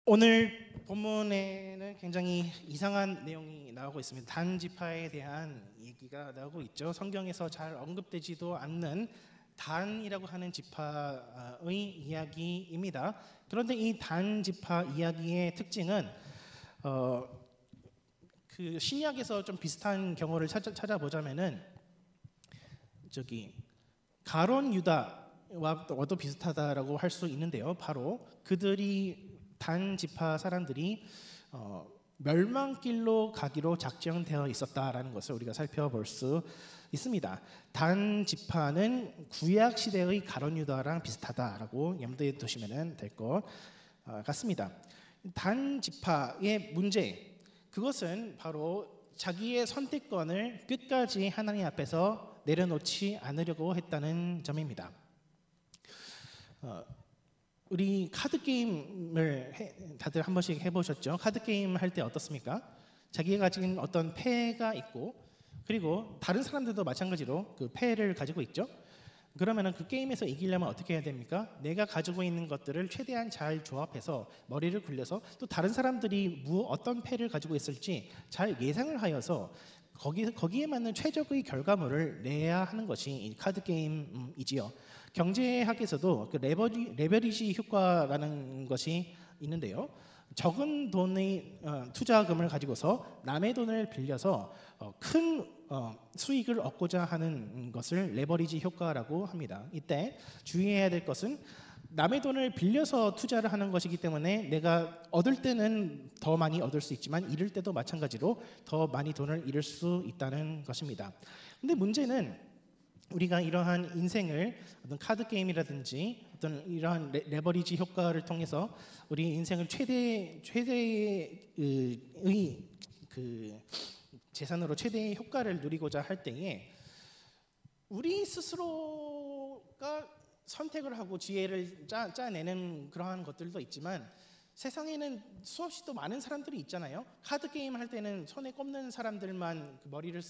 오늘 본문에는 굉장히 이상한 내용이 나오고 있습니다. 단 지파에 대한 얘기가 나오고 있죠. 성경에서 잘 언급되지도 않는 단이라고 하는 지파의 이야기입니다. 그런데 이 단 지파 이야기의 특징은 그 신약에서 좀 비슷한 경우를 찾아보자면은 가론 유다와도 비슷하다라고 할 수 있는데요. 바로 그들이 단 지파 사람들이 멸망길로 가기로 작정되어 있었다라는 것을 우리가 살펴볼 수 있습니다. 단 지파는 구약 시대의 가론 유다랑 비슷하다라고 염두에 두시면 될 것 같습니다. 단 지파의 문제, 그것은 바로 자기의 선택권을 끝까지 하나님 앞에서 내려놓지 않으려고 했다는 점입니다. 우리 카드 게임을 다들 한 번씩 해보셨죠? 카드 게임 할 때 어떻습니까? 자기가 가진 어떤 패가 있고, 그리고 다른 사람들도 마찬가지로 그 패를 가지고 있죠. 그러면은 그 게임에서 이기려면 어떻게 해야 됩니까? 내가 가지고 있는 것들을 최대한 잘 조합해서 머리를 굴려서 또 다른 사람들이 어떤 패를 가지고 있을지 잘 예상을 하여서 거기에 맞는 최적의 결과물을 내야 하는 것이 이 카드 게임이지요. 경제학에서도 그 레버리지 효과라는 것이 있는데요. 적은 돈의 투자금을 가지고서 남의 돈을 빌려서 큰 수익을 얻고자 하는 것을 레버리지 효과라고 합니다. 이때 주의해야 될 것은 남의 돈을 빌려서 투자를 하는 것이기 때문에 내가 얻을 때는 더 많이 얻을 수 있지만 잃을 때도 마찬가지로 더 많이 돈을 잃을 수 있다는 것입니다. 근데 문제는 우리가 이러한 인생을 어떤 카드 게임이라든지 어떤 이러한 레버리지 효과를 통해서 우리 인생을 최대의 그 재산으로 최대의 효과를 누리고자 할 때에 우리 스스로가 선택을 하고 지혜를 짜내는 그러한 것들도 있지만 세상에는 수없이 또 많은 사람들이 있잖아요. 카드 게임 할 때는 손에 꼽는 사람들만 그 머리를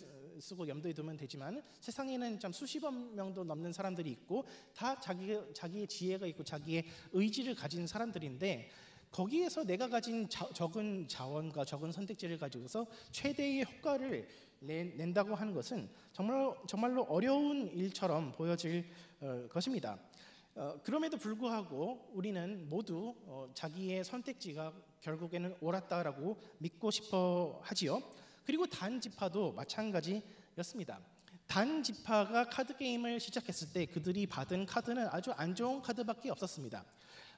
쓰고 염두에 두면 되지만 세상에는 참 수십억 명도 넘는 사람들이 있고 다 자기의 지혜가 있고 자기의 의지를 가진 사람들인데 거기에서 내가 가진 적은 자원과 적은 선택지를 가지고서 최대의 효과를 낸다고 하는 것은 정말로 어려운 일처럼 보여질 것입니다. 그럼에도 불구하고 우리는 모두 자기의 선택지가 결국에는 옳았다라고 믿고 싶어 하지요. 그리고 단 지파도 마찬가지였습니다. 단 지파가 카드 게임을 시작했을 때 그들이 받은 카드는 아주 안 좋은 카드밖에 없었습니다.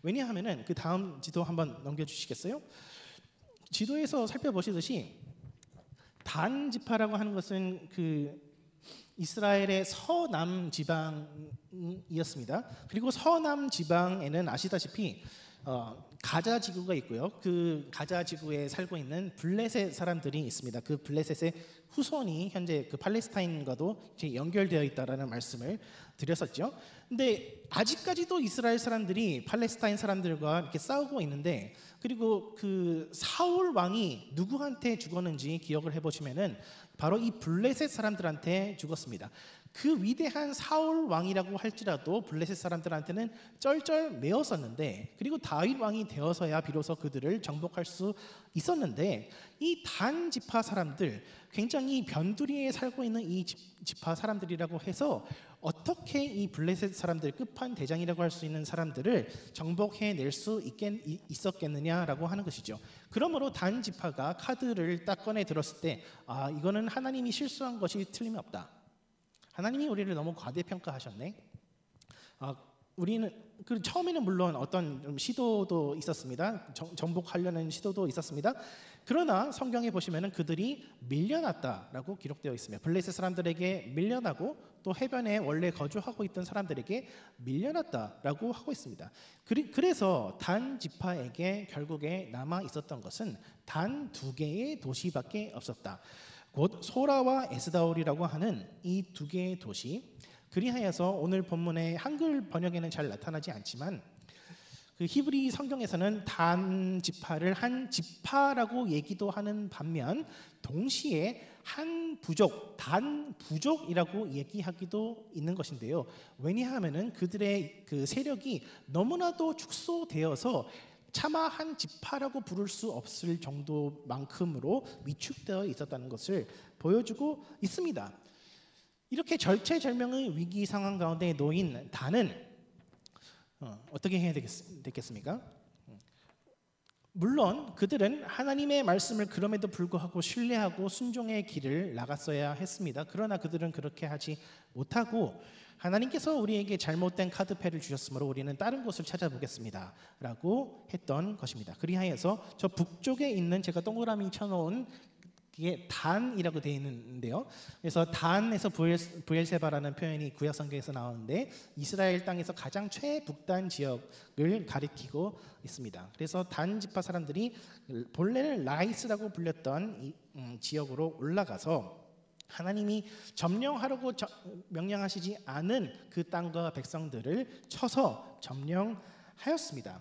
왜냐하면은 그 다음 지도 한번 넘겨주시겠어요? 지도에서 살펴보시듯이 단 지파라고 하는 것은 그 이스라엘의 서남 지방이었습니다. 그리고 서남 지방에는 아시다시피 가자 지구가 있고요. 그 가자 지구에 살고 있는 블레셋 사람들이 있습니다. 그 블레셋의 후손이 현재 그 팔레스타인과도 연결되어 있다라는 말씀을 드렸었죠. 근데 아직까지도 이스라엘 사람들이 팔레스타인 사람들과 이렇게 싸우고 있는데, 그리고 그 사울 왕이 누구한테 죽었는지 기억을 해보시면은 바로 이 블레셋 사람들한테 죽었습니다. 그 위대한 사울 왕이라고 할지라도 블레셋 사람들한테는 쩔쩔 매었었는데, 그리고 다윗 왕이 되어서야 비로소 그들을 정복할 수 있었는데, 이 단 지파 사람들, 굉장히 변두리에 살고 있는 이 지파 사람들이라고 해서 어떻게 이 블레셋 사람들, 끝판 대장이라고 할 수 있는 사람들을 정복해낼 수 있었겠느냐라고 하는 것이죠. 그러므로 단 지파가 카드를 딱 꺼내 들었을 때 이거는 하나님이 실수한 것이 틀림없다. 하나님이 우리를 너무 과대평가하셨네. 우리는 처음에는 물론 어떤 시도도 있었습니다. 정복하려는 시도도 있었습니다. 그러나 성경에 보시면은 그들이 밀려났다라고 기록되어 있습니다. 블레셋 사람들에게 밀려나고 또 해변에 원래 거주하고 있던 사람들에게 밀려났다라고 하고 있습니다. 그래서 단 지파에게 결국에 남아 있었던 것은 단 2개의 도시밖에 없었다. 곧 소라와 에스다올이라고 하는 이 2개의 도시. 그리하여서 오늘 본문의 한글 번역에는 잘 나타나지 않지만 그 히브리 성경에서는 단 지파를 한 지파라고 얘기도 하는 반면 동시에 한 부족, 단 부족이라고 얘기하기도 있는 것인데요. 왜냐하면은 그들의 그 세력이 너무나도 축소되어서 차마 한 지파라고 부를 수 없을 정도만큼으로 위축되어 있었다는 것을 보여주고 있습니다. 이렇게 절체절명의 위기 상황 가운데 놓인 단은 어떻게 해야 되겠습니까? 물론 그들은 하나님의 말씀을 그럼에도 불구하고 신뢰하고 순종의 길을 나갔어야 했습니다. 그러나 그들은 그렇게 하지 못하고 하나님께서 우리에게 잘못된 카드패를 주셨으므로 우리는 다른 곳을 찾아보겠습니다 라고 했던 것입니다. 그리하여서 저 북쪽에 있는 제가 동그라미 쳐놓은 이게 단이라고 되어 있는데요. 그래서 단에서 부엘세바라는 표현이 구약 성경에서 나오는데 이스라엘 땅에서 가장 최북단 지역을 가리키고 있습니다. 그래서 단 지파 사람들이 본래는 라이스라고 불렸던 지역으로 올라가서 하나님이 점령하라고 명령하시지 않은 그 땅과 백성들을 쳐서 점령하였습니다.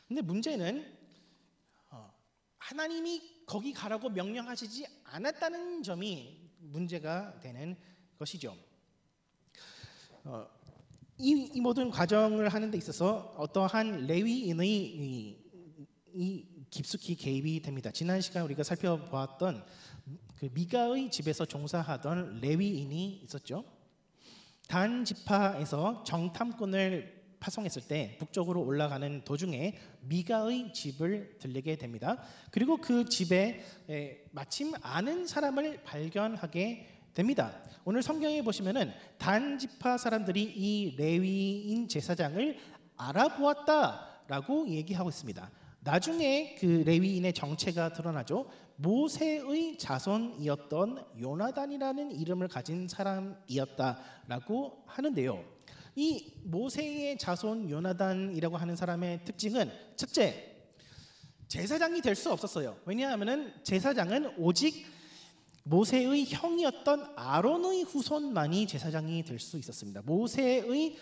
근데 문제는 하나님이 거기 가라고 명령하시지 않았다는 점이 문제가 되는 것이죠. 이 모든 과정을 하는 데 있어서 어떠한 레위인의 깊숙이 개입이 됩니다. 지난 시간 우리가 살펴보았던 그 미가의 집에서 종사하던 레위인이 있었죠. 단 지파에서 정탐꾼을 파송했을 때 북쪽으로 올라가는 도중에 미가의 집을 들리게 됩니다. 그리고 그 집에 마침 아는 사람을 발견하게 됩니다. 오늘 성경에 보시면은 단 지파 사람들이 이 레위인 제사장을 알아보았다라고 얘기하고 있습니다. 나중에 그 레위인의 정체가 드러나죠. 모세의 자손이었던 요나단이라는 이름을 가진 사람이었다라고 하는데요. 이 모세의 자손 요나단이라고 하는 사람의 특징은 첫째, 제사장이 될 수 없었어요. 왜냐하면 제사장은 오직 모세의 형이었던 아론의 후손만이 제사장이 될 수 있었습니다. 모세의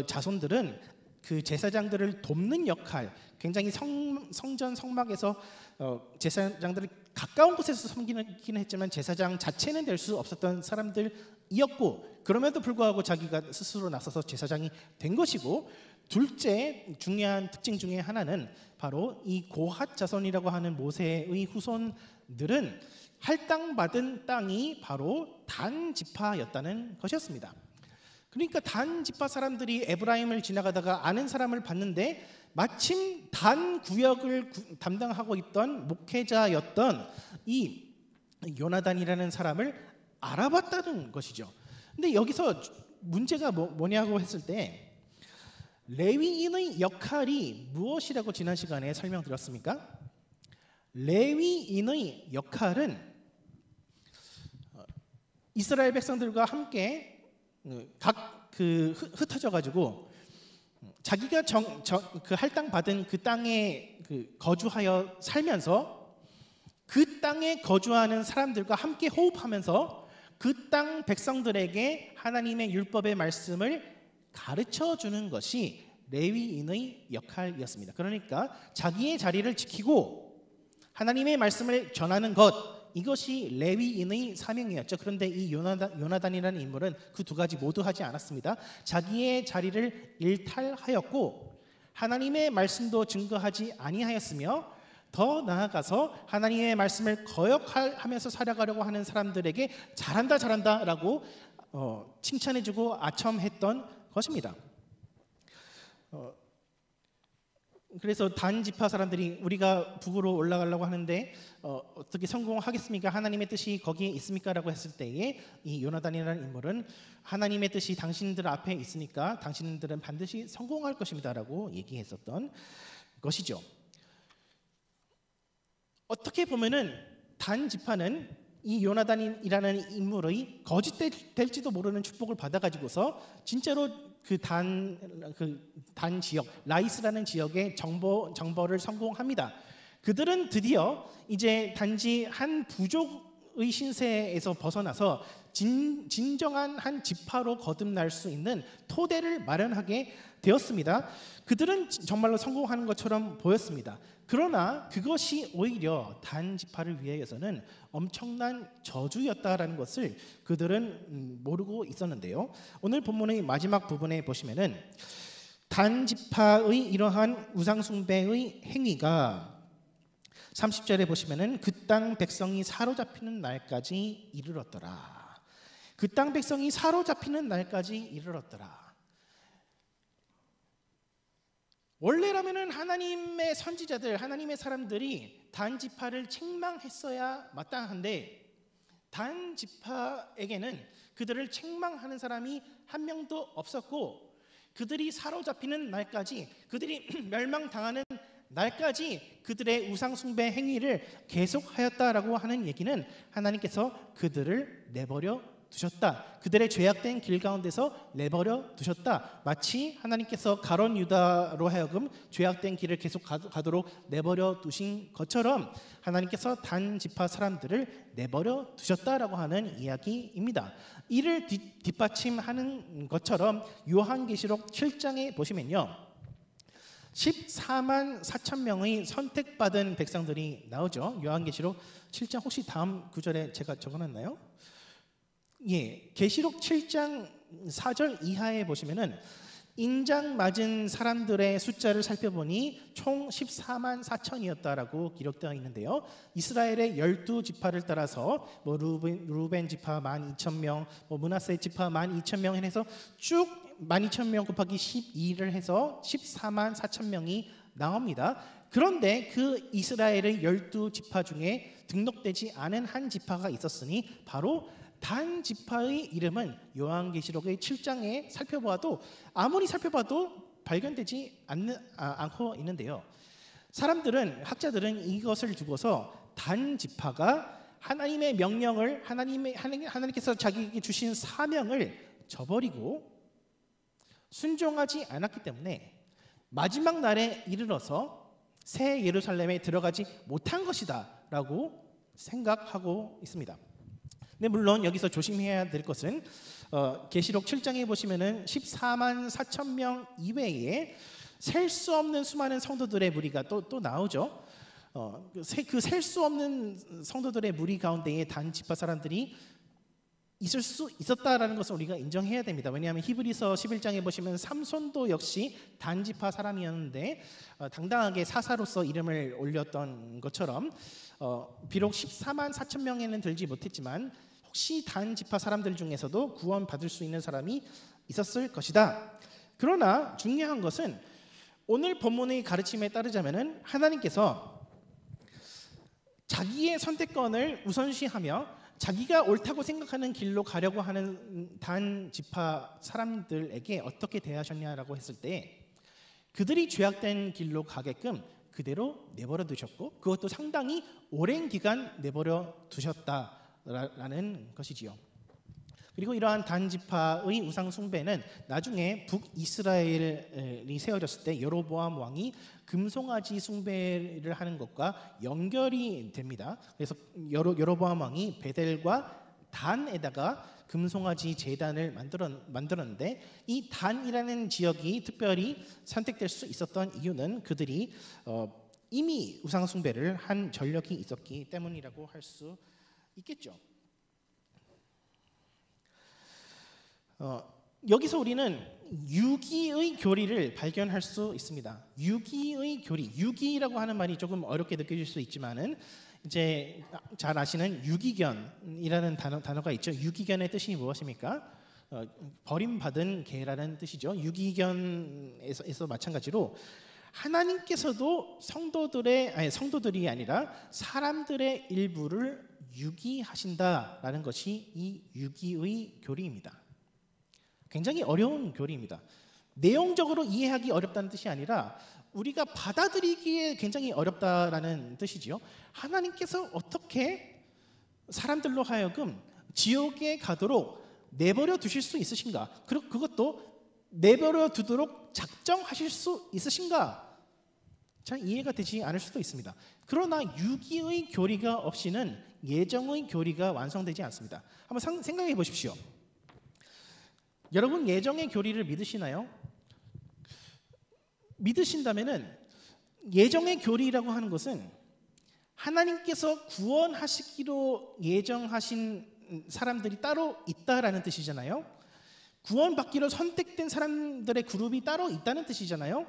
자손들은 그 제사장들을 돕는 역할, 굉장히 성전 성막에서 제사장들을 가까운 곳에서 섬기긴 했지만 제사장 자체는 될 수 없었던 사람들이었고, 그럼에도 불구하고 자기가 스스로 나서서 제사장이 된 것이고, 둘째 중요한 특징 중에 하나는 바로 이 고핫 자손이라고 하는 모세의 후손들은 할당받은 땅이 바로 단 지파였다는 것이었습니다. 그러니까 단 지파 사람들이 에브라임을 지나가다가 아는 사람을 봤는데 마침 단 구역을 담당하고 있던 목회자였던 이 요나단이라는 사람을 알아봤다는 것이죠. 근데 여기서 문제가 뭐냐고 했을 때 레위인의 역할이 무엇이라고 지난 시간에 설명드렸습니까? 레위인의 역할은 이스라엘 백성들과 함께 흩어져 가지고 자기가 그 할당 받은 그 땅에 거주하여 살면서 그 땅에 거주하는 사람들과 함께 호흡하면서 그 땅 백성들에게 하나님의 율법의 말씀을 가르쳐 주는 것이 레위인의 역할이었습니다. 그러니까 자기의 자리를 지키고 하나님의 말씀을 전하는 것, 이것이 레위인의 사명이었죠. 그런데 이 요나단이라는 인물은 그 두 가지 모두 하지 않았습니다. 자기의 자리를 일탈하였고 하나님의 말씀도 증거하지 아니하였으며 더 나아가서 하나님의 말씀을 거역하면서 살아가려고 하는 사람들에게 잘한다라고 칭찬해주고 아첨했던 것입니다. 그래서 단 지파 사람들이 우리가 북으로 올라가려고 하는데 어떻게 성공하겠습니까? 하나님의 뜻이 거기에 있습니까? 라고 했을 때에 이 요나단이라는 인물은 하나님의 뜻이 당신들 앞에 있으니까 당신들은 반드시 성공할 것입니다 라고 얘기했었던 것이죠. 어떻게 보면은 단 지파는 이 요나단이라는 인물의 거짓될지도 모르는 축복을 받아가지고서 진짜로 그 단 지역, 라이스라는 지역의 정벌을 성공합니다. 그들은 드디어 이제 단지 한 부족의 신세에서 벗어나서 진정한 한 지파로 거듭날 수 있는 토대를 마련하게 되었습니다. 그들은 정말로 성공하는 것처럼 보였습니다. 그러나 그것이 오히려 단 지파를 위해서는 엄청난 저주였다라는 것을 그들은 모르고 있었는데요. 오늘 본문의 마지막 부분에 보시면은 단 지파의 이러한 우상 숭배의 행위가 30절에 보시면은 그 땅 백성이 사로잡히는 날까지 이르렀더라. 그 땅 백성이 사로잡히는 날까지 이르렀더라. 원래라면은 하나님의 선지자들, 하나님의 사람들이 단 지파를 책망했어야 마땅한데 단 지파에게는 그들을 책망하는 사람이 한 명도 없었고 그들이 사로잡히는 날까지, 그들이 멸망당하는 날까지 그들의 우상 숭배 행위를 계속하였다라고 하는 얘기는 하나님께서 그들을 내버려 두셨다. 그들의 죄악된 길 가운데서 내버려 두셨다. 마치 하나님께서 가룟 유다로 하여금 죄악된 길을 계속 가도록 내버려 두신 것처럼 하나님께서 단 지파 사람들을 내버려 두셨다라고 하는 이야기입니다. 이를 뒷받침하는 것처럼 요한계시록 7장에 보시면요, 14만 4천 명의 선택받은 백성들이 나오죠. 요한계시록 7장 혹시 다음 구절에 제가 적어놨나요? 예, 계시록 7장 4절 이하에 보시면은 인장 맞은 사람들의 숫자를 살펴보니 총 14만 4천이었다라고 기록되어 있는데요. 이스라엘의 12지파를 따라서 뭐 루벤 지파 12,000명, 뭐 므낫세 지파 12,000명 해서 쭉 12,000명 곱하기 12를 해서 14만 4천 명이 나옵니다. 그런데 그 이스라엘의 12지파 중에 등록되지 않은 한 지파가 있었으니 바로 단 지파의 이름은 요한계시록의 7장에 아무리 살펴봐도 발견되지 않고 있는데요. 학자들은 이것을 두고서 단 지파가 하나님의 명령을 하나님께서 자기에게 주신 사명을 저버리고 순종하지 않았기 때문에 마지막 날에 이르러서 새 예루살렘에 들어가지 못한 것이다라고 생각하고 있습니다. 근데 물론 여기서 조심해야 될 것은 계시록 7장에 보시면은 14만 4천 명 이외에 셀 수 없는 수많은 성도들의 무리가 또 나오죠. 그 셀 수 없는 성도들의 무리 가운데에 단 지파 사람들이 있을 수 있었다라는 것을 우리가 인정해야 됩니다. 왜냐하면 히브리서 11장에 보시면 삼손도 역시 단 지파 사람이었는데 당당하게 사사로서 이름을 올렸던 것처럼 비록 14만 4천 명에는 들지 못했지만 혹시 단 지파 사람들 중에서도 구원받을 수 있는 사람이 있었을 것이다. 그러나 중요한 것은 오늘 본문의 가르침에 따르자면은 하나님께서 자기의 선택권을 우선시하며 자기가 옳다고 생각하는 길로 가려고 하는 단 지파 사람들에게 어떻게 대하셨냐라고 했을 때 그들이 죄악된 길로 가게끔 그대로 내버려 두셨고 그것도 상당히 오랜 기간 내버려 두셨다라는 것이지요. 그리고 이러한 단 지파의 우상 숭배는 나중에 북이스라엘이 세워졌을 때 여로보암 왕이 금송아지 숭배를 하는 것과 연결이 됩니다. 그래서 여로보암 왕이 베델과 단에다가 금송아지 제단을 만들었는데 이 단이라는 지역이 특별히 선택될 수 있었던 이유는 그들이 이미 우상 숭배를 한 전력이 있었기 때문이라고 할 수 있겠죠. 여기서 우리는 유기의 교리를 발견할 수 있습니다. 유기의 교리, 유기라고 하는 말이 조금 어렵게 느껴질 수 있지만은 이제 잘 아시는 유기견이라는 단어가 있죠. 유기견의 뜻이 무엇입니까? 버림받은 개라는 뜻이죠. 유기견에서 마찬가지로 하나님께서도 성도들이 아니라 사람들의 일부를 유기하신다라는 것이 이 유기의 교리입니다. 굉장히 어려운 교리입니다. 내용적으로 이해하기 어렵다는 뜻이 아니라 우리가 받아들이기에 굉장히 어렵다라는 뜻이지요. 하나님께서 어떻게 사람들로 하여금 지옥에 가도록 내버려 두실 수 있으신가? 그리고 그것도 내버려 두도록 작정하실 수 있으신가? 잘 이해가 되지 않을 수도 있습니다. 그러나 유기의 교리가 없이는 예정의 교리가 완성되지 않습니다. 한번 생각해 보십시오. 여러분 예정의 교리를 믿으시나요? 믿으신다면은 예정의 교리라고 하는 것은 하나님께서 구원하시기로 예정하신 사람들이 따로 있다라는 뜻이잖아요. 구원받기로 선택된 사람들의 그룹이 따로 있다는 뜻이잖아요.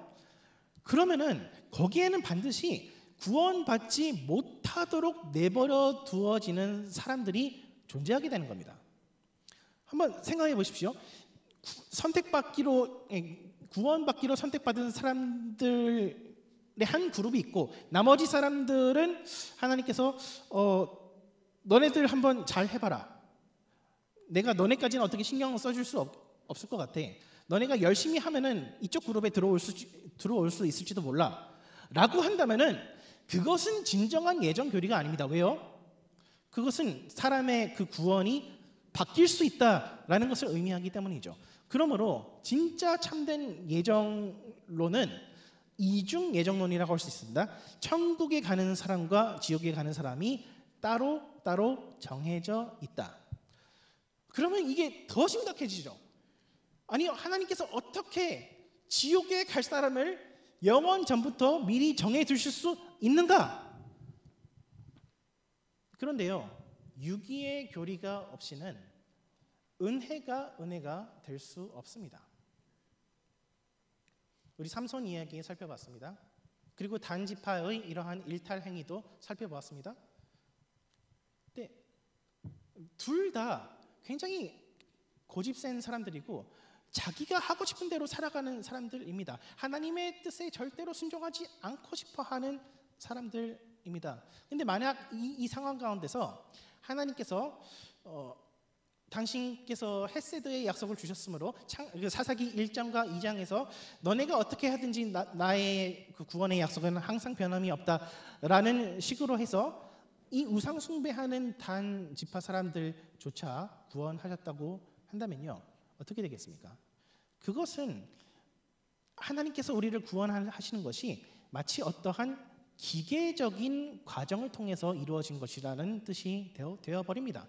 그러면은 거기에는 반드시 구원받지 못하도록 내버려 두어지는 사람들이 존재하게 되는 겁니다. 한번 생각해 보십시오. 구원받기로 선택받은 사람들의 한 그룹이 있고 나머지 사람들은 하나님께서 너네들 한번 잘 해봐라. 내가 너네까지는 어떻게 신경 써줄 수 없을 것 같아. 너네가 열심히 하면은 이쪽 그룹에 들어올 수 있을지도 몰라. 라고 한다면은 그것은 진정한 예정 교리가 아닙니다. 왜요? 그것은 사람의 그 구원이 바뀔 수 있다라는 것을 의미하기 때문이죠. 그러므로 진짜 참된 예정론은 이중 예정론이라고 할 수 있습니다. 천국에 가는 사람과 지옥에 가는 사람이 따로 정해져 있다. 그러면 이게 더 심각해지죠. 아니, 하나님께서 어떻게 지옥에 갈 사람을 영원 전부터 미리 정해 두실 수 있는가? 그런데요, 유기의 교리가 없이는 은혜가 될 수 없습니다. 우리 삼손 이야기 살펴봤습니다. 그리고 단지파의 이러한 일탈 행위도 살펴보았습니다. 근데 둘 다 굉장히 고집센 사람들이고 자기가 하고 싶은 대로 살아가는 사람들입니다. 하나님의 뜻에 절대로 순종하지 않고 싶어하는 사람들입니다. 근데 만약 이 상황 가운데서 하나님께서 당신께서 헤세드의 약속을 주셨으므로 사사기 1장과 2장에서 너네가 어떻게 하든지 나의 그 구원의 약속은 항상 변함이 없다라는 식으로 해서 이 우상 숭배하는 단 지파 사람들조차 구원하셨다고 한다면요, 어떻게 되겠습니까? 그것은 하나님께서 우리를 구원하시는 것이 마치 어떠한 기계적인 과정을 통해서 이루어진 것이라는 뜻이 되어버립니다.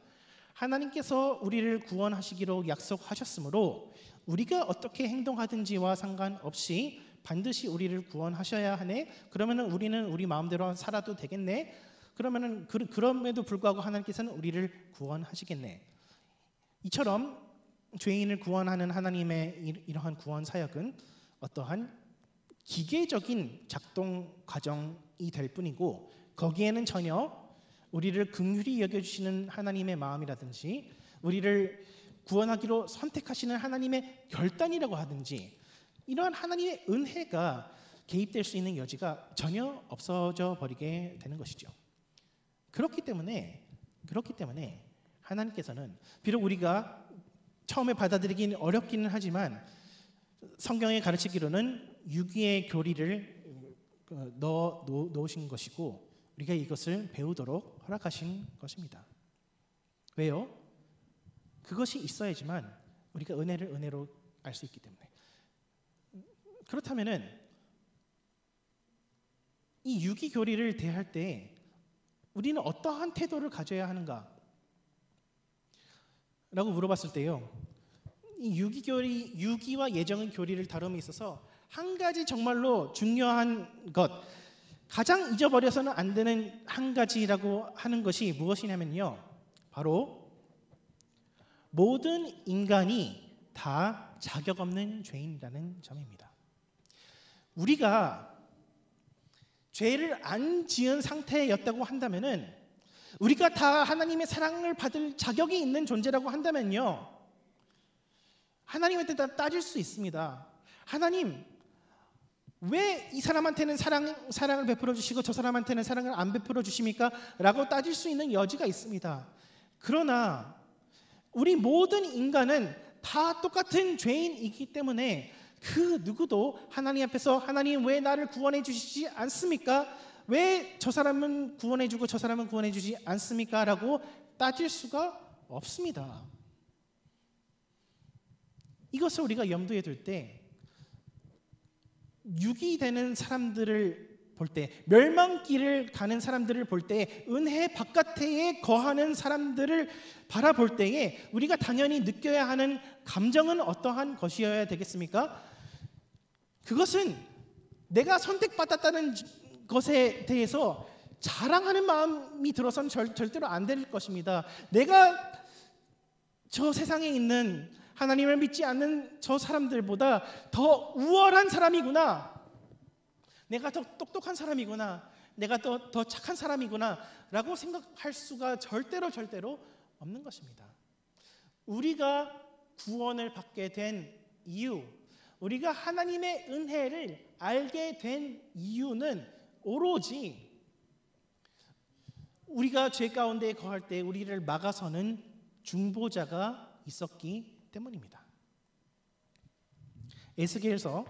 하나님께서 우리를 구원하시기로 약속하셨으므로 우리가 어떻게 행동하든지와 상관없이 반드시 우리를 구원하셔야 하네. 그러면은 우리는 우리 마음대로 살아도 되겠네. 그러면은 그럼에도 불구하고 하나님께서는 우리를 구원하시겠네. 이처럼 죄인을 구원하는 하나님의 이러한 구원 사역은 어떠한 기계적인 작동 과정이 될 뿐이고 거기에는 전혀 우리를 긍휼히 여겨주시는 하나님의 마음이라든지 우리를 구원하기로 선택하시는 하나님의 결단이라고 하든지 이러한 하나님의 은혜가 개입될 수 있는 여지가 전혀 없어져 버리게 되는 것이죠. 그렇기 때문에 하나님께서는 비록 우리가 처음에 받아들이긴 어렵기는 하지만 성경에 가르치기로는 유기의 교리를 넣어 놓으신 것이고 우리가 이것을 배우도록 허락하신 것입니다. 왜요? 그것이 있어야지만 우리가 은혜를 은혜로 알 수 있기 때문에. 그렇다면은 이 유기 교리를 대할 때 우리는 어떠한 태도를 가져야 하는가? 라고 물어봤을 때요, 이 유기와 예정의 교리를 다룸에 있어서 한 가지 정말로 중요한 것, 가장 잊어버려서는 안 되는 한 가지라고 하는 것이 무엇이냐면요, 바로 모든 인간이 다 자격 없는 죄인이라는 점입니다. 우리가 죄를 안 지은 상태였다고 한다면은 우리가 다 하나님의 사랑을 받을 자격이 있는 존재라고 한다면요, 하나님한테 다 따질 수 있습니다. 하나님, 왜 이 사람한테는 사랑을 베풀어 주시고 저 사람한테는 사랑을 안 베풀어 주십니까? 라고 따질 수 있는 여지가 있습니다. 그러나 우리 모든 인간은 다 똑같은 죄인이기 때문에 그 누구도 하나님 앞에서 하나님 왜 나를 구원해 주시지 않습니까? 왜 저 사람은 구원해 주고 저 사람은 구원해 주지 않습니까? 라고 따질 수가 없습니다. 이것을 우리가 염두에 둘 때 유기되는 사람들을 볼 때, 멸망길을 가는 사람들을 볼 때, 은혜 바깥에 거하는 사람들을 바라볼 때에 우리가 당연히 느껴야 하는 감정은 어떠한 것이어야 되겠습니까? 그것은 내가 선택받았다는 것에 대해서 자랑하는 마음이 들어서는 절대로 안 될 것입니다. 내가 저 세상에 있는 하나님을 믿지 않는 저 사람들보다 더 우월한 사람이구나. 내가 더 똑똑한 사람이구나. 내가 더 착한 사람이구나 라고 생각할 수가 절대로 없는 것입니다. 우리가 구원을 받게 된 이유, 우리가 하나님의 은혜를 알게 된 이유는 오로지 우리가 죄 가운데 거할 때 우리를 막아서는 중보자가 있었기 때문입니다. 에스겔서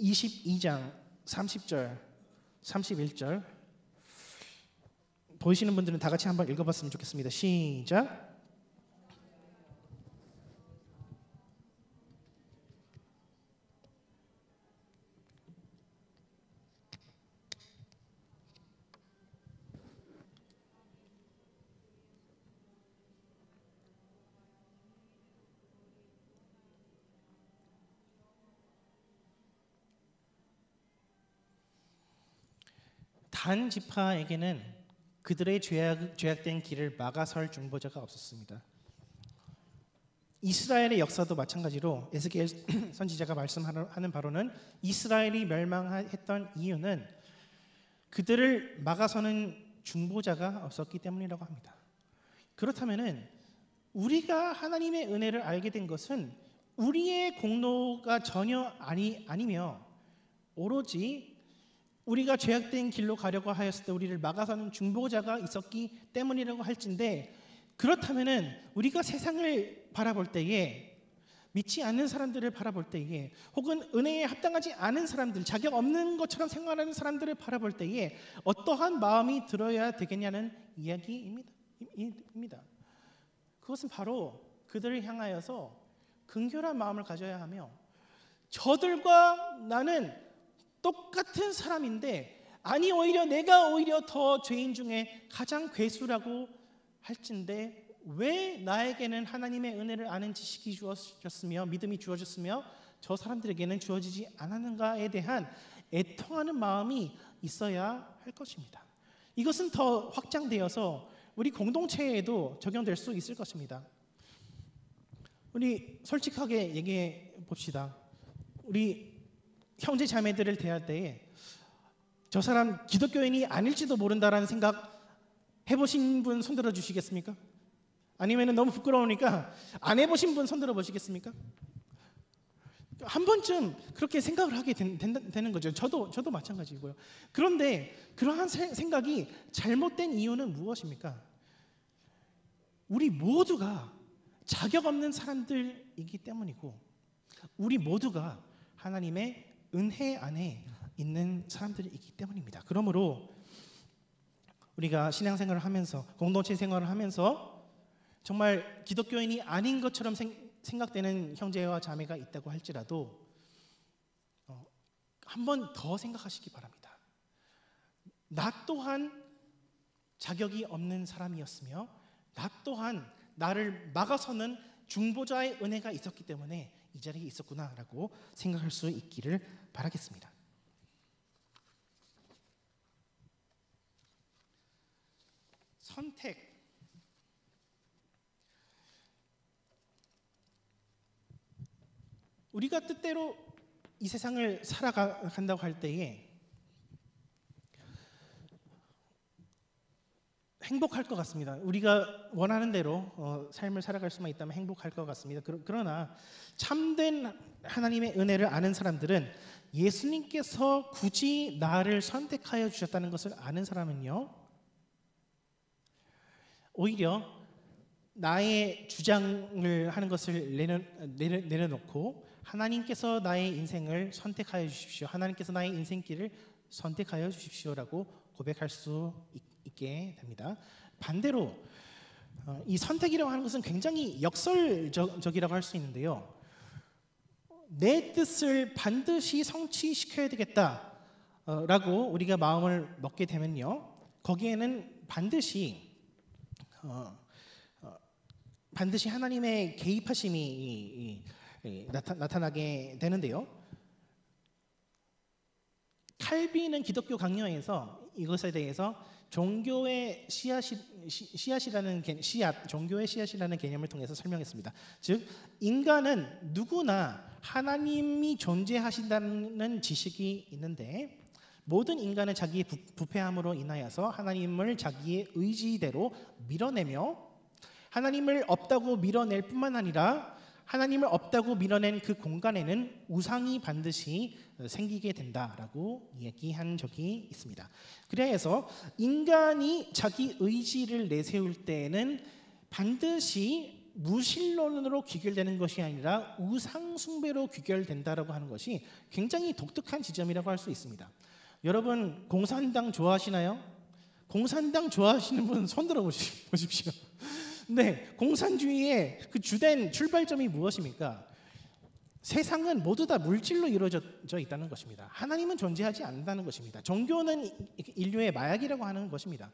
22장 30절 31절 보이시는 분들은 다 같이 한번 읽어봤으면 좋겠습니다. 시작. 단 지파에게는 그들의 죄악된 길을 막아설 중보자가 없었습니다. 이스라엘의 역사도 마찬가지로 에스겔 선지자가 말씀하는 바로는 이스라엘이 멸망했던 이유는 그들을 막아서는 중보자가 없었기 때문이라고 합니다. 그렇다면은 우리가 하나님의 은혜를 알게 된 것은 우리의 공로가 전혀 아니며 오로지 우리가 죄악된 길로 가려고 하였을 때 우리를 막아서는 중보자가 있었기 때문이라고 할진데, 그렇다면은 우리가 세상을 바라볼 때에, 믿지 않는 사람들을 바라볼 때에, 혹은 은혜에 합당하지 않은 사람들, 자격 없는 것처럼 생활하는 사람들을 바라볼 때에 어떠한 마음이 들어야 되겠냐는 이야기입니다. 그것은 바로 그들을 향하여서 긍휼한 마음을 가져야 하며, 저들과 나는 똑같은 사람인데, 아니 오히려 내가 더 죄인 중에 가장 괴수라고 할진데 왜 나에게는 하나님의 은혜를 아는 지식이 주어졌으며 믿음이 주어졌으며 저 사람들에게는 주어지지 않았는가에 대한 애통하는 마음이 있어야 할 것입니다. 이것은 더 확장되어서 우리 공동체에도 적용될 수 있을 것입니다. 우리 솔직하게 얘기해 봅시다. 우리 형제 자매들을 대할 때에 저 사람 기독교인이 아닐지도 모른다라는 생각 해보신 분 손들어 주시겠습니까? 아니면 너무 부끄러우니까 안 해보신 분 손들어 보시겠습니까? 한 번쯤 그렇게 생각을 하게 되는 거죠. 저도 마찬가지고요. 그런데 그러한 생각이 잘못된 이유는 무엇입니까? 우리 모두가 자격 없는 사람들이기 때문이고, 우리 모두가 하나님의 은혜 안에 있는 사람들이기 때문입니다. 그러므로 우리가 신앙생활을 하면서, 공동체 생활을 하면서 정말 기독교인이 아닌 것처럼 생각되는 형제와 자매가 있다고 할지라도 한 번 더 생각하시기 바랍니다. 나 또한 자격이 없는 사람이었으며 나 또한 나를 막아서는 중보자의 은혜가 있었기 때문에 이 자리에 있었구나라고 생각할 수 있기를 바라겠습니다. 선택. 우리가 뜻대로 이 세상을 살아간다고 할 때에 행복할 것 같습니다. 우리가 원하는 대로 삶을 살아갈 수만 있다면 행복할 것 같습니다. 그러나 참된 하나님의 은혜를 아는 사람들은 예수님께서 굳이 나를 선택하여 주셨다는 것을 아는 사람은요, 오히려 나의 주장을 하는 것을 내려놓고 하나님께서 나의 인생을 선택하여 주십시오, 하나님께서 나의 인생길을 선택하여 주십시오라고 고백할 수 있게 됩니다. 반대로 이 선택이라고 하는 것은 굉장히 역설적이라고 할 수 있는데요, 내 뜻을 반드시 성취시켜야 되겠다라고 우리가 마음을 먹게 되면요, 거기에는 반드시 하나님의 개입하심이 나타나게 되는데요. 칼빈은 기독교 강요에서 이것에 대해서 종교의 씨앗이라는 종교의 씨앗이라는 개념을 통해서 설명했습니다. 즉 인간은 누구나 하나님이 존재하신다는 지식이 있는데 모든 인간은 자기의 부패함으로 인하여서 하나님을 자기의 의지대로 밀어내며 하나님을 없다고 밀어낼 뿐만 아니라 하나님을 없다고 밀어낸 그 공간에는 우상이 반드시 생기게 된다라고 얘기한 적이 있습니다. 그래서 인간이 자기 의지를 내세울 때에는 반드시 무신론으로 귀결되는 것이 아니라 우상 숭배로 귀결된다라고 하는 것이 굉장히 독특한 지점이라고 할 수 있습니다. 여러분 공산당 좋아하시나요? 공산당 좋아하시는 분 손 들어 보십시오. 네, 공산주의의 그 주된 출발점이 무엇입니까? 세상은 모두 다 물질로 이루어져 있다는 것입니다. 하나님은 존재하지 않는다는 것입니다. 종교는 인류의 마약이라고 하는 것입니다.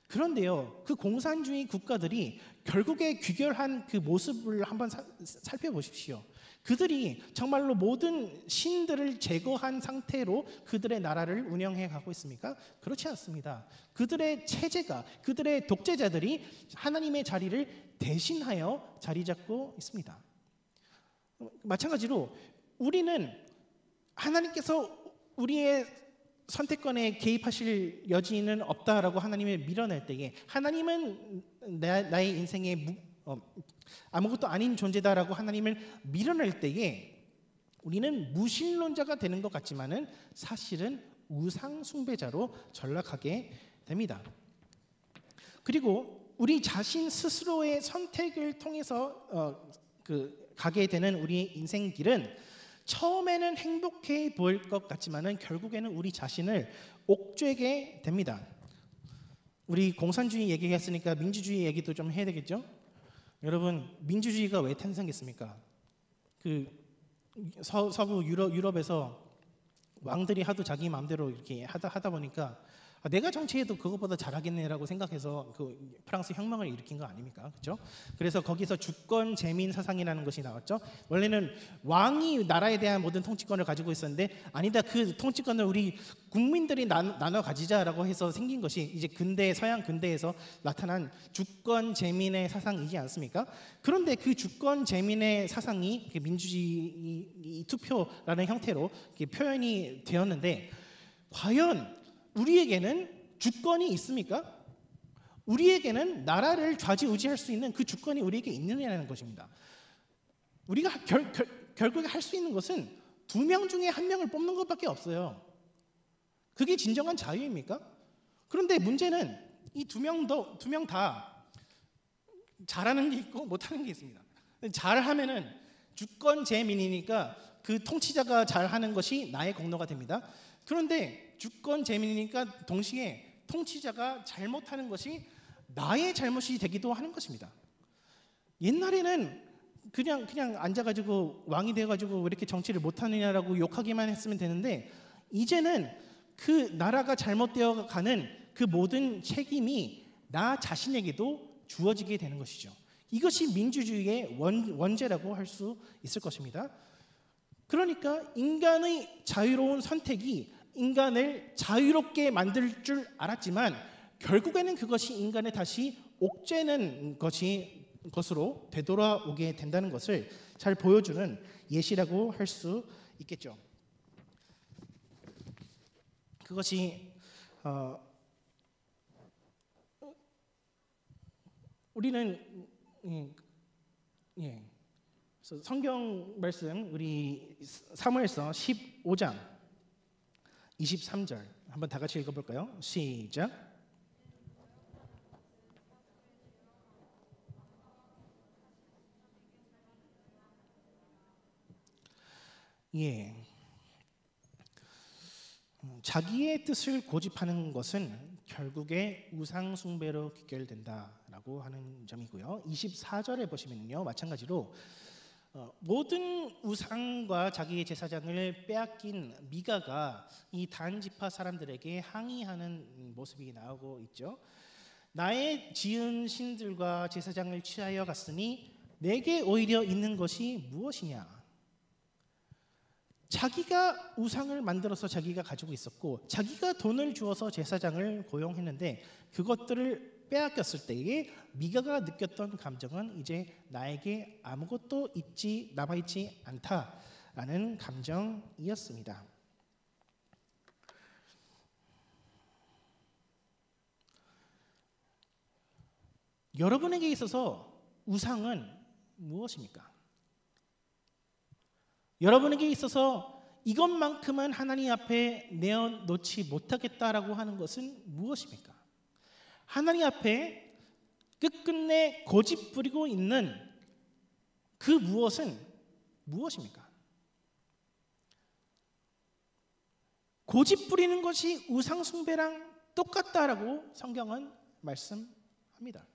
그런데요, 그 공산주의 국가들이 결국에 귀결한 그 모습을 한번 살펴보십시오. 그들이 정말로 모든 신들을 제거한 상태로 그들의 나라를 운영해 가고 있습니까? 그렇지 않습니다. 그들의 체제가, 그들의 독재자들이 하나님의 자리를 대신하여 자리 잡고 있습니다. 마찬가지로 우리는 하나님께서 우리의 선택권에 개입하실 여지는 없다라고 하나님을 밀어낼 때에 하나님은 나의 인생에 아무것도 아닌 존재다라고 하나님을 밀어낼 때에 우리는 무신론자가 되는 것 같지만은 사실은 우상 숭배자로 전락하게 됩니다. 그리고 우리 자신 스스로의 선택을 통해서 가게 되는 우리의 인생길은 처음에는 행복해 보일 것 같지만은 결국에는 우리 자신을 옥죄게 됩니다. 우리 공산주의 얘기했으니까 민주주의 얘기도 좀 해야 되겠죠? 여러분 민주주의가 왜 탄생했습니까? 그 서부 유럽에서 왕들이 하도 자기 마음대로 이렇게 하다 보니까 내가 정치해도 그것보다 잘하겠네라고 생각해서 그 프랑스 혁명을 일으킨 거 아닙니까? 그렇죠? 그래서 거기서 주권 재민 사상이라는 것이 나왔죠. 원래는 왕이 나라에 대한 모든 통치권을 가지고 있었는데 아니다, 그 통치권을 우리 국민들이 나눠 가지자라고 해서 생긴 것이 이제 서양 근대에서 나타난 주권 재민의 사상이지 않습니까? 그런데 그 주권 재민의 사상이 민주주의 투표라는 형태로 표현이 되었는데 과연 우리에게는 주권이 있습니까? 우리에게는 나라를 좌지우지할 수 있는 그 주권이 우리에게 있느냐는 것입니다. 우리가 결국에 할 수 있는 것은 2명 중에 1명을 뽑는 것밖에 없어요. 그게 진정한 자유입니까? 그런데 문제는 이 2명 다 잘하는 게 있고 못하는 게 있습니다. 잘하면은 주권 재민이니까 그 통치자가 잘하는 것이 나의 공로가 됩니다. 그런데 주권 재민이니까 동시에 통치자가 잘못하는 것이 나의 잘못이 되기도 하는 것입니다. 옛날에는 그냥 앉아가지고 왕이 돼가지고 왜 이렇게 정치를 못하느냐라고 욕하기만 했으면 되는데 이제는 그 나라가 잘못되어 가는 그 모든 책임이 나 자신에게도 주어지게 되는 것이죠. 이것이 민주주의의 원죄라고 할 수 있을 것입니다. 그러니까 인간의 자유로운 선택이 인간을 자유롭게 만들 줄 알았지만 결국에는 그것이 인간을 다시 옥죄는 것으로 되돌아오게 된다는 것을 잘 보여주는 예시라고 할 수 있겠죠. 그것이 우리는 그래서 성경 말씀 우리 사무엘서 15장 23절 한번 다 같이 읽어볼까요? 시작. 자기의 뜻을 고집하는 것은 결국에 우상 숭배로 귀결된다라고 하는 점이고요. 24절에 보시면요, 마찬가지로 모든 우상과 자기의 제사장을 빼앗긴 미가가 이 단 지파 사람들에게 항의하는 모습이 나오고 있죠. 나의 지은 신들과 제사장을 취하여 갔으니 내게 오히려 있는 것이 무엇이냐? 자기가 우상을 만들어서 자기가 가지고 있었고 자기가 돈을 주어서 제사장을 고용했는데 그것들을 빼앗겼을 때에 미가가 느꼈던 감정은 이제 나에게 아무것도 남아있지 않다라는 감정이었습니다. 여러분에게 있어서 우상은 무엇입니까? 여러분에게 있어서 이것만큼은 하나님 앞에 내어놓지 못하겠다라고 하는 것은 무엇입니까? 하나님 앞에 끝끝내 고집 부리고 있는 그 무엇은 무엇입니까? 고집 부리는 것이 우상 숭배랑 똑같다라고 성경은 말씀합니다.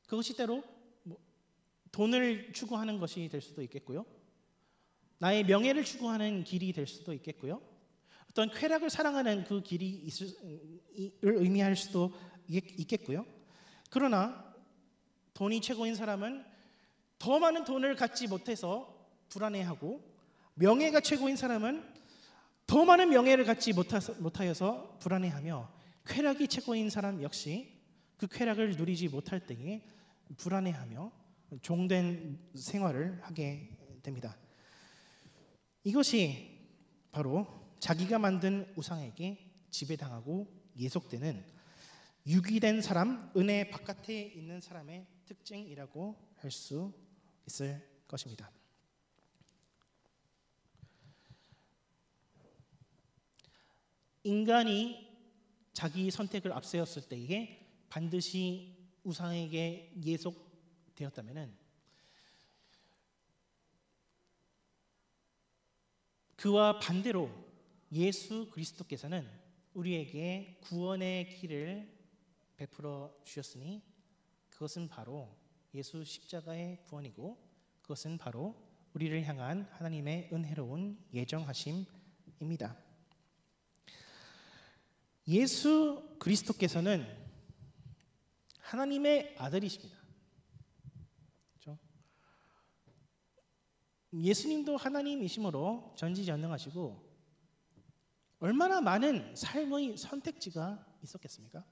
그것이 때로 돈을 추구하는 것이 될 수도 있겠고요. 나의 명예를 추구하는 길이 될 수도 있겠고요. 어떤 쾌락을 사랑하는 그 길이 의미할 수도 있겠고요. 그러나 돈이 최고인 사람은 더 많은 돈을 갖지 못해서 불안해하고 명예가 최고인 사람은 더 많은 명예를 갖지 못하여서 불안해하며 쾌락이 최고인 사람 역시 그 쾌락을 누리지 못할 때에 불안해하며 종된 생활을 하게 됩니다. 이것이 바로 자기가 만든 우상에게 지배당하고 예속되는 유기된 사람, 은혜 바깥에 있는 사람의 특징이라고 할 수 있을 것입니다. 인간이 자기 선택을 앞세웠을 때에 반드시 우상에게 예속되었다면 그와 반대로 예수 그리스도께서는 우리에게 구원의 길을 베풀어 주셨으니 그것은 바로 예수 십자가의 구원이고 그것은 바로 우리를 향한 하나님의 은혜로운 예정하심입니다. 예수 그리스도께서는 하나님의 아들이십니다. 그렇죠? 예수님도 하나님이심으로 전지전능하시고 얼마나 많은 삶의 선택지가 있었겠습니까?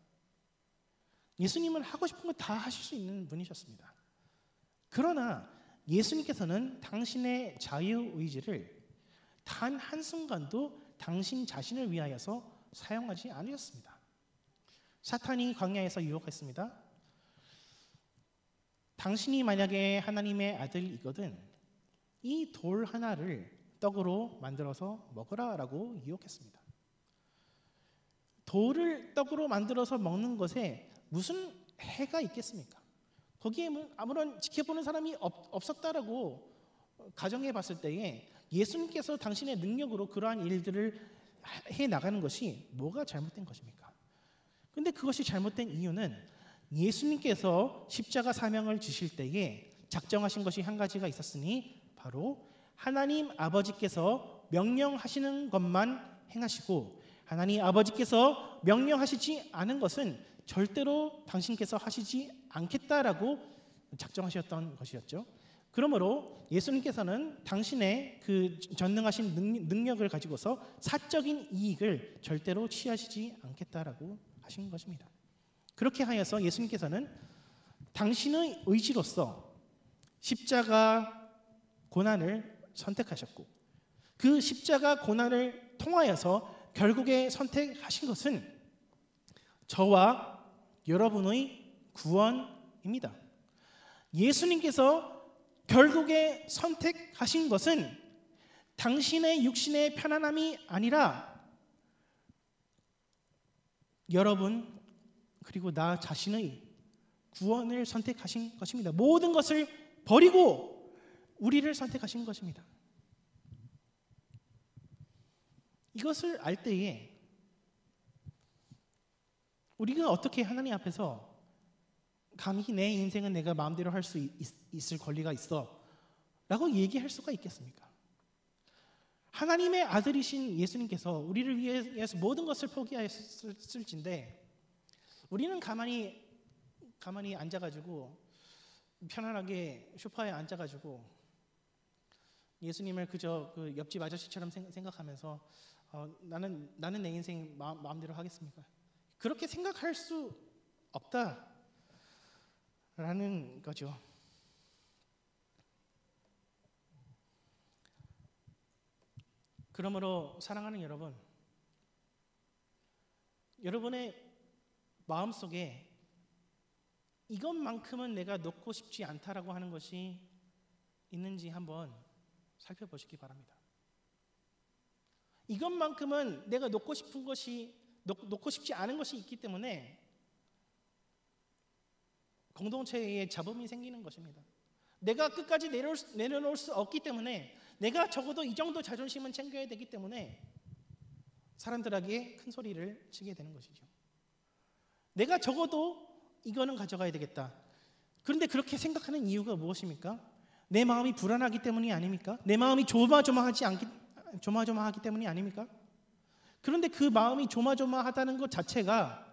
예수님은 하고 싶은 거 다 하실 수 있는 분이셨습니다. 그러나 예수님께서는 당신의 자유의지를 단 한순간도 당신 자신을 위하여서 사용하지 않으셨습니다. 사탄이 광야에서 유혹했습니다. 당신이 만약에 하나님의 아들이거든 이 돌 하나를 떡으로 만들어서 먹으라라고 유혹했습니다. 돌을 떡으로 만들어서 먹는 것에 무슨 해가 있겠습니까? 거기에 아무런 지켜보는 사람이 없었다라고 가정해 봤을 때에 예수님께서 당신의 능력으로 그러한 일들을 해 나가는 것이 뭐가 잘못된 것입니까? 근데 그것이 잘못된 이유는 예수님께서 십자가 사명을 지실 때에 작정하신 것이 한 가지가 있었으니 바로 하나님 아버지께서 명령하시는 것만 행하시고 하나님 아버지께서 명령하시지 않은 것은 절대로 당신께서 하시지 않겠다라고 작정하셨던 것이었죠. 그러므로 예수님께서는 당신의 그 전능하신 능력을 가지고서 사적인 이익을 절대로 취하시지 않겠다라고 하신 것입니다. 그렇게 하여서 예수님께서는 당신의 의지로서 십자가 고난을 선택하셨고 그 십자가 고난을 통하여서 결국에 선택하신 것은 저와 여러분의 구원입니다. 예수님께서 결국에 선택하신 것은 당신의 육신의 편안함이 아니라 여러분 그리고 나 자신의 구원을 선택하신 것입니다. 모든 것을 버리고 우리를 선택하신 것입니다. 이것을 알 때에 우리가 어떻게 하나님 앞에서 감히 내 인생은 내가 마음대로 할 수 있을 권리가 있어 라고 얘기할 수가 있겠습니까? 하나님의 아들이신 예수님께서 우리를 위해서 모든 것을 포기하였을진데 우리는 가만히 앉아가지고 편안하게 소파에 앉아가지고 예수님을 그저 그 옆집 아저씨처럼 생각하면서 나는 내 인생 마음대로 하겠습니까? 그렇게 생각할 수 없다라는 거죠. 그러므로 사랑하는 여러분, 여러분의 마음속에 이것만큼은 내가 놓고 싶지 않다라고 하는 것이 있는지 한번 살펴보시기 바랍니다. 이것만큼은 내가 놓고 싶지 않은 것이 있기 때문에 공동체에 잡음이 생기는 것입니다. 내가 끝까지 내려놓을 수 없기 때문에, 내가 적어도 이 정도 자존심은 챙겨야 되기 때문에 사람들에게 큰 소리를 치게 되는 것이죠. 내가 적어도 이거는 가져가야 되겠다. 그런데 그렇게 생각하는 이유가 무엇입니까? 내 마음이 불안하기 때문이 아닙니까? 내 마음이 조마조마하기 때문이 아닙니까? 그런데 그 마음이 조마조마하다는 것 자체가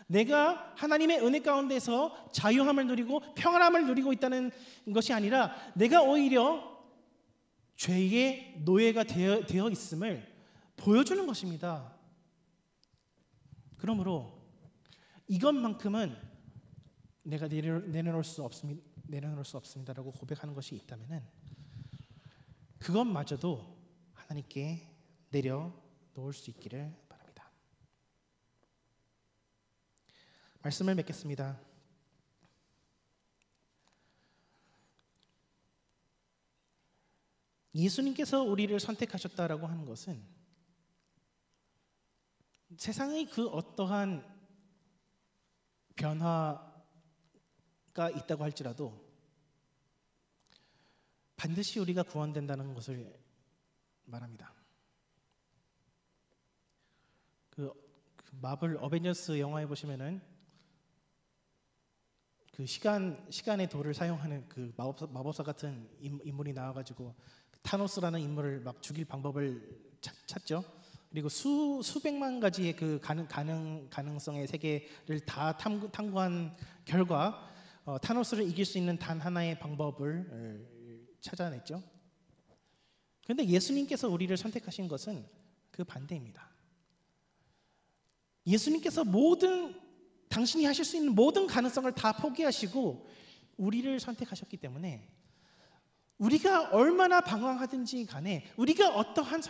내가 하나님의 은혜 가운데서 자유함을 누리고 평안함을 누리고 있다는 것이 아니라 내가 오히려 죄의 노예가 되어 있음을 보여주는 것입니다. 그러므로 이것만큼은 내가 내려놓을 수 없습니다라고 고백하는 것이 있다면은 그것마저도 하나님께 내려놓을 수 있기를 바랍니다. 말씀을 맺겠습니다. 예수님께서 우리를 선택하셨다라고 하는 것은 세상의 그 어떠한 변화가 있다고 할지라도 반드시 우리가 구원된다는 것을 말합니다. 그 마블 어벤져스 영화에 보시면은 그 시간의 돌을 사용하는 그 마법사 같은 인물이 나와가지고 타노스라는 인물을 막 죽일 방법을 찾죠. 그리고 수백만 가지의 그 가능성의 세계를 다 탐구한 결과 타노스를 이길 수 있는 단 하나의 방법을 찾아냈죠. 그런데 예수님께서 우리를 선택하신 것은 그 반대입니다. 예수님께서 당신이 하실 수 있는 모든 가능성을 다 포기하시고 우리를 선택하셨기 때문에 우리가 얼마나 방황하든지 간에, 우리가 어떠한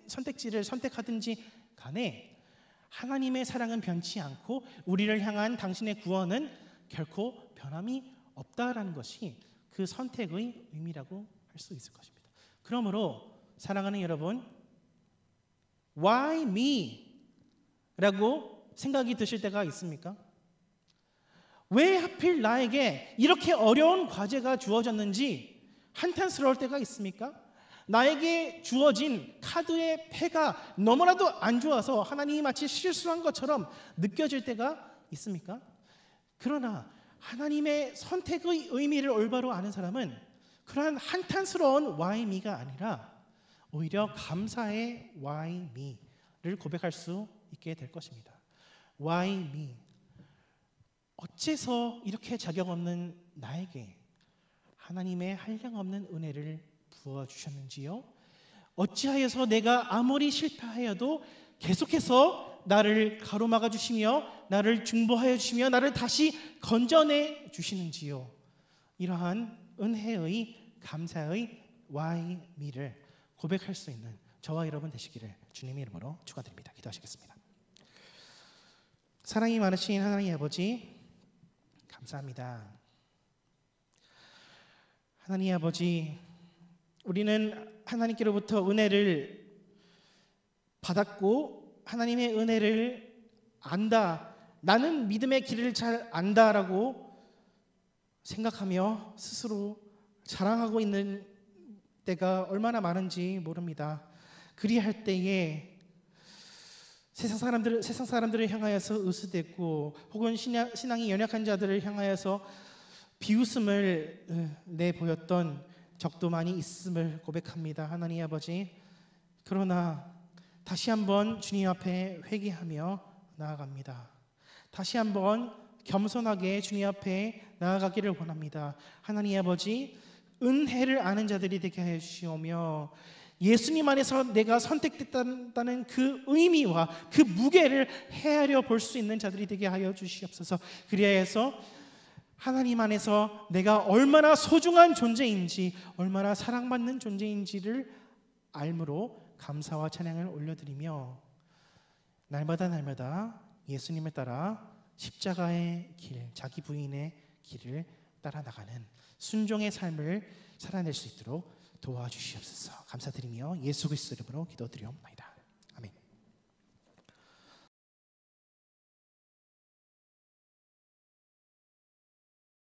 선택지를 선택하든지 간에 하나님의 사랑은 변치 않고 우리를 향한 당신의 구원은 결코 변함이 없다라는 것이 그 선택의 의미라고 할 수 있을 것입니다. 그러므로 사랑하는 여러분, Why me? 라고 생각이 드실 때가 있습니까? 왜 하필 나에게 이렇게 어려운 과제가 주어졌는지 한탄스러울 때가 있습니까? 나에게 주어진 카드의 패가 너무나도 안 좋아서 하나님이 마치 실수한 것처럼 느껴질 때가 있습니까? 그러나 하나님의 선택의 의미를 올바로 아는 사람은 그러한 한탄스러운 why me가 아니라 오히려 감사의 why me를 고백할 수 있게 될 것입니다. Why me? 어째서 이렇게 자격 없는 나에게 하나님의 한량없는 은혜를 부어주셨는지요? 어찌하여서 내가 아무리 실패하여도 계속해서 나를 가로막아 주시며 나를 중보하여 주시며 나를 다시 건져내 주시는지요? 이러한 은혜의 감사의 why me를 고백할 수 있는 저와 여러분 되시기를 주님의 이름으로 축원드립니다. 기도하시겠습니다. 사랑이 많으신 하나님 아버지, 감사합니다. 하나님 아버지, 우리는 하나님께로부터 은혜를 받았고 하나님의 은혜를 안다, 나는 믿음의 길을 잘 안다라고 생각하며 스스로 자랑하고 있는 때가 얼마나 많은지 모릅니다. 그리할 때에 세상 사람들을 향하여서 으스댔고 혹은 신앙이 연약한 자들을 향하여서 비웃음을 내보였던 적도 많이 있음을 고백합니다. 하나님 아버지, 그러나 다시 한번 주님 앞에 회개하며 나아갑니다. 다시 한번 겸손하게 주님 앞에 나아가기를 원합니다. 하나님 아버지, 은혜를 아는 자들이 되게 하여 주시오며 예수님 안에서 내가 선택됐다는 그 의미와 그 무게를 헤아려 볼 수 있는 자들이 되게 하여 주시옵소서. 그리하여서 하나님 안에서 내가 얼마나 소중한 존재인지, 얼마나 사랑받는 존재인지를 알므로 감사와 찬양을 올려드리며 날마다 예수님을 따라 십자가의 길, 자기 부인의 길을 따라 나가는 순종의 삶을 살아낼 수 있도록 도와주시옵소서. 감사드리며 예수 그리스도 이름으로 기도드리옵나이다.